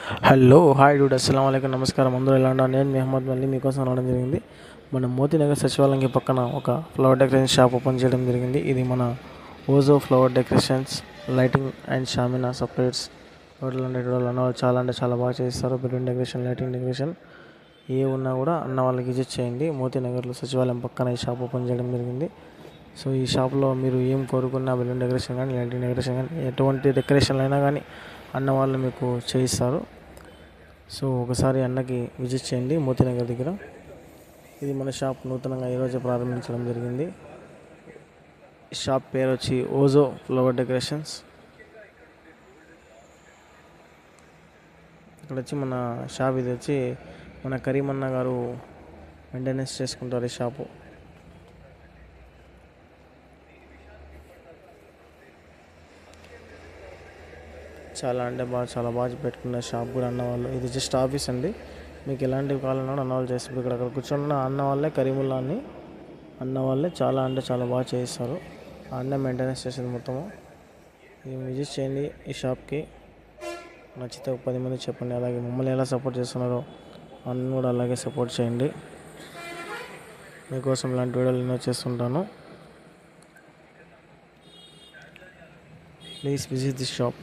Hello hi Dude అస్సలం అయికం నమస్కారం. అందరూ ఎలా ఉన్నారు? నేను మీ అహ్మద్ మళ్ళీ మీకోసం రావడం జరిగింది. మన మోతీనగర్ సచివాలయంకి పక్కన ఒక ఫ్లవర్ డెకరేషన్ షాప్ ఓపెన్ చేయడం జరిగింది. ఇది మన ఓజో flower decorations, lighting and shamiana separates total అన్నవాళ్ళు చాలా అంటే చాలా బాగా చేస్తారు. బెలూన్ డెకరేషన్, లైటింగ్ డెకరేషన్ ఏ ఉన్నా కూడా అన్న వాళ్ళకి విజిట్ చేయండి. మోతీనగర్లో సచివాలయం పక్కన ఈ షాప్ ఓపెన్ చేయడం జరిగింది. సో ఈ షాప్లో మీరు ఏం కోరుకున్నా బెలూన్ డెకరేషన్ కానీ, లైటింగ్ డెకరేషన్ కానీ, ఎటువంటి డెకరేషన్లు అయినా కానీ అన్న వాళ్ళు మీకు చేయిస్తారు. సో ఒకసారి అన్నకి విజిట్ చేయండి మోతీనగర్ దగ్గర. ఇది మన షాప్ నూతనంగా ఈరోజు ప్రారంభించడం జరిగింది. ఈ షాప్ పేరు వచ్చి ఓజో ఫ్లవర్ డెకరేషన్స్. ఇక్కడ వచ్చి మన షాప్ ఇది వచ్చి మన కరీమన్న గారు మెయింటెనెన్స్ చేసుకుంటారు ఈ షాపు. చాలా అంటే చాలా బాగా పెట్టుకున్న షాప్ కూడా అన్న వాళ్ళు. ఇది జస్ట్ ఆఫీస్ అండి. మీకు ఎలాంటివి కావాలన్నా అన్న వాళ్ళు చేస్తారు. ఇక్కడ కూర్చున్న అన్న వాళ్ళే కరీముల్లా అని అన్న వాళ్ళే చాలా అంటే చాలా బాగా చేయిస్తారు. ఆ అన్న మెయింటెనెన్స్ చేసేది మొత్తము. ఇది విజిట్ చేయండి ఈ షాప్కి. నచ్చితే 10 మంది చెప్పండి. అలాగే మమ్మల్ని ఎలా సపోర్ట్ చేస్తున్నారో అన్న కూడా అలాగే సపోర్ట్ చేయండి. మీకోసం ఇలాంటి వీడియోలు ఎన్నో చేస్తుంటాను. Please visit this shop.